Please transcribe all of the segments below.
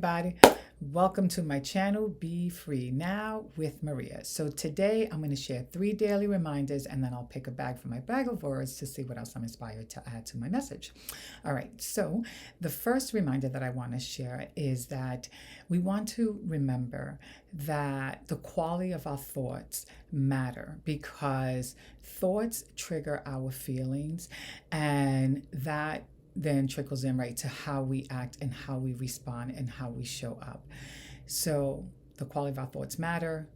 Everybody, welcome to my channel, Be Free Now with Maria. So today I'm going to share 3 daily reminders, and then I'll pick a bag from my bag of words to see what else I'm inspired to add to my message. All right, so the first reminder that I want to share is that we want to remember that the quality of our thoughts matter, because thoughts trigger our feelings, and that then trickles in right to how we act and how we respond and how we show up. So the quality of our thoughts matter,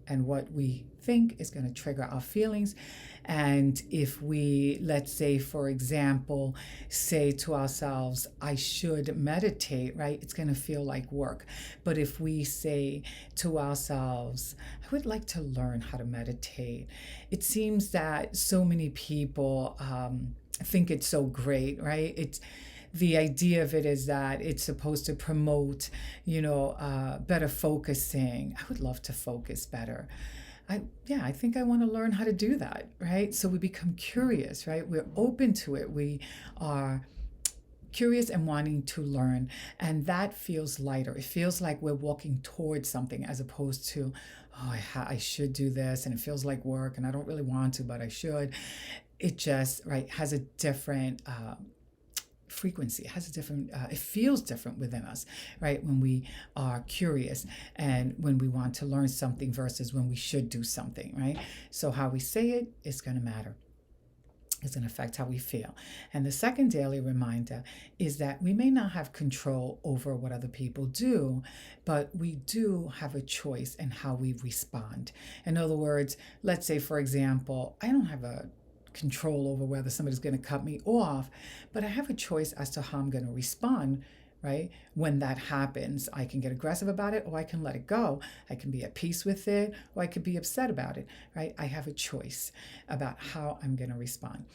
and what we think is going to trigger our feelings. And if we, let's say, for example, say to ourselves, I should meditate, right? It's going to feel like work. But if we say to ourselves, I would like to learn how to meditate, it seems that so many people think it's so great, right? It's the idea of it is that it's supposed to promote, better focusing. I would love to focus better. I think I want to learn how to do that, right? So we become curious, right? We're open to it. We are curious and wanting to learn, and that feels lighter. It feels like we're walking towards something, as opposed to, oh, I should do this, and it feels like work, and I don't really want to, but I should. It just has a different frequency. It has a different, it feels different within us, right? When we are curious and when we want to learn something versus when we should do something, right? So how we say it is going to matter. It's going to affect how we feel. And the second daily reminder is that we may not have control over what other people do, but we do have a choice in how we respond. In other words, let's say, for example, I don't have a control over whether somebody's going to cut me off, but I have a choice as to how I'm going to respond, right? When that happens, I can get aggressive about it, or I can let it go. I can be at peace with it, or I could be upset about it, right? I have a choice about how I'm going to respond.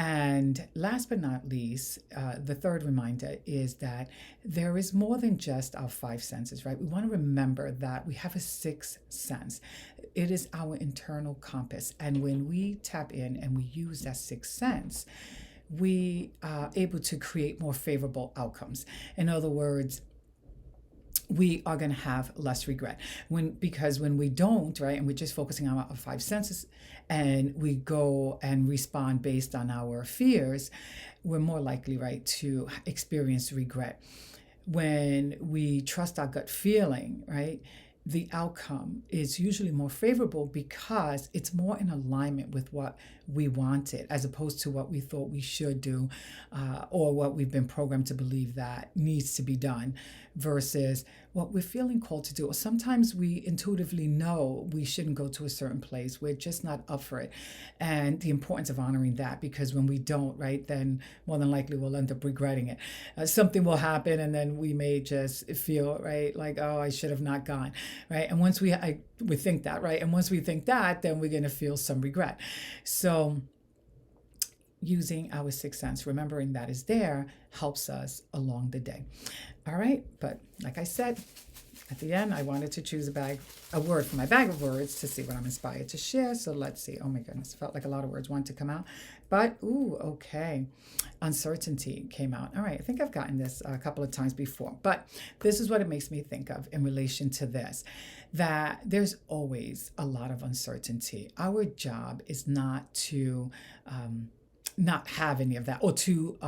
And last but not least, the third reminder is that there is more than just our 5 senses, right? We want to remember that we have a 6th sense. It is our internal compass. And when we tap in and we use that 6th sense, we are able to create more favorable outcomes. In other words, we are going to have less regret because when we don't, right, and we're just focusing on our 5 senses and we go and respond based on our fears, we're more likely, right, to experience regret. When we trust our gut feeling, right, the outcome is usually more favorable because it's more in alignment with what we wanted, as opposed to what we thought we should do, or what we've been programmed to believe that needs to be done, versus what we're feeling called to do. Or sometimes we intuitively know we shouldn't go to a certain place. We're just not up for it. And the importance of honoring that, because when we don't, right, then more than likely we'll end up regretting it. Something will happen, and then we may just feel, right, like, oh, I should have not gone, right? And once we think that, right? And once we think that, then we're going to feel some regret. So using our 6th sense, remembering that is there, helps us along the day. All right, but like I said, at the end, I wanted to choose a word from my bag of words to see what I'm inspired to share. So let's see. Oh my goodness, felt like a lot of words wanted to come out. But, okay. Uncertainty came out. All right, I think I've gotten this a couple of times before. But this is what it makes me think of in relation to this, that there's always a lot of uncertainty. Our job is not to not have any of that, or to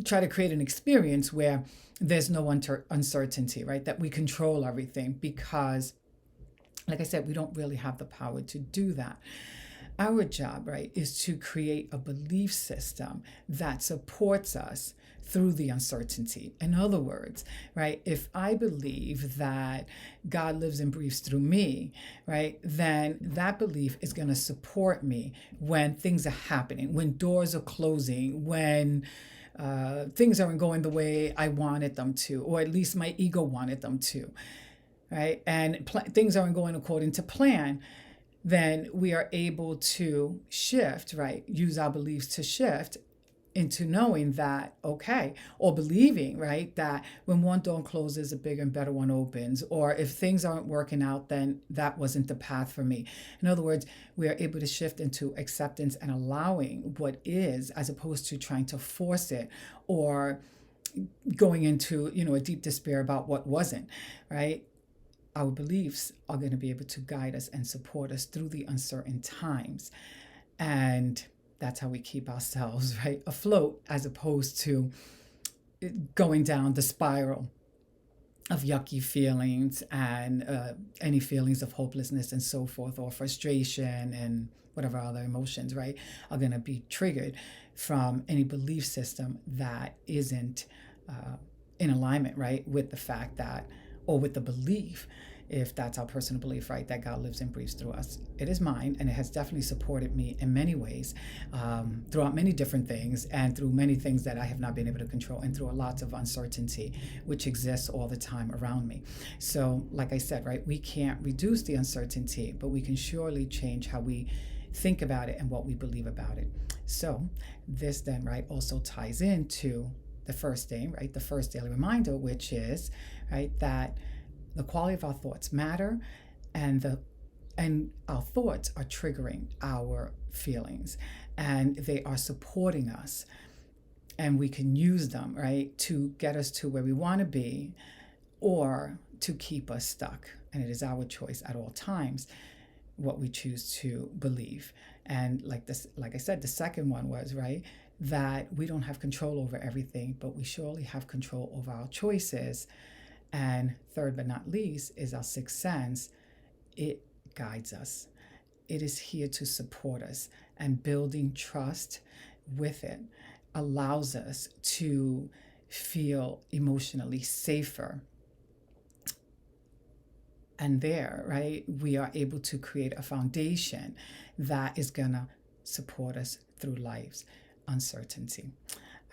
try to create an experience where there's no uncertainty, right? That we control everything, because, like I said, we don't really have the power to do that. Our job, right, is to create a belief system that supports us through the uncertainty. In other words, right, if I believe that God lives and breathes through me, right, then that belief is going to support me when things are happening, when doors are closing, when things aren't going the way I wanted them to, or at least my ego wanted them to, right? And things aren't going according to plan. Then we are able to shift, right? Use our beliefs to shift into knowing that, okay, or believing, right, that when one door closes, a bigger and better one opens, or if things aren't working out, then that wasn't the path for me. In other words, we are able to shift into acceptance and allowing what is, as opposed to trying to force it or going into, a deep despair about what wasn't, right? Our beliefs are going to be able to guide us and support us through the uncertain times. And that's how we keep ourselves, right, afloat, as opposed to going down the spiral of yucky feelings and any feelings of hopelessness and so forth, or frustration and whatever other emotions, right, are going to be triggered from any belief system that isn't in alignment, right, with the fact that, or with the belief, if that's our personal belief, right, that God lives and breathes through us. It is mine, and it has definitely supported me in many ways, throughout many different things, and through many things that I have not been able to control, and through lots of uncertainty which exists all the time around me. So, like I said, right, we can't reduce the uncertainty, but we can surely change how we think about it and what we believe about it. So this then, right, also ties into the first thing, right, the first daily reminder, which is, right, that the quality of our thoughts matter, and our thoughts are triggering our feelings, and they are supporting us, and we can use them, right, to get us to where we want to be, or to keep us stuck. And it is our choice at all times what we choose to believe. And like I said, the second one was, right, that we don't have control over everything, but we surely have control over our choices. And third but not least is our sixth sense. It guides us. It is here to support us, and building trust with it allows us to feel emotionally safer. And there, right, we are able to create a foundation that is going to support us through life's uncertainty.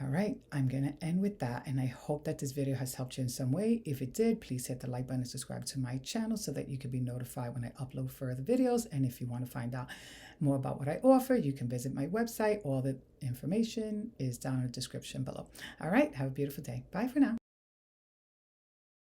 All right, I'm going to end with that, and I hope that this video has helped you in some way. If it did, please hit the like button and subscribe to my channel so that you can be notified when I upload further videos. And if you want to find out more about what I offer, you can visit my website. All the information is down in the description below. All right, have a beautiful day. Bye for now.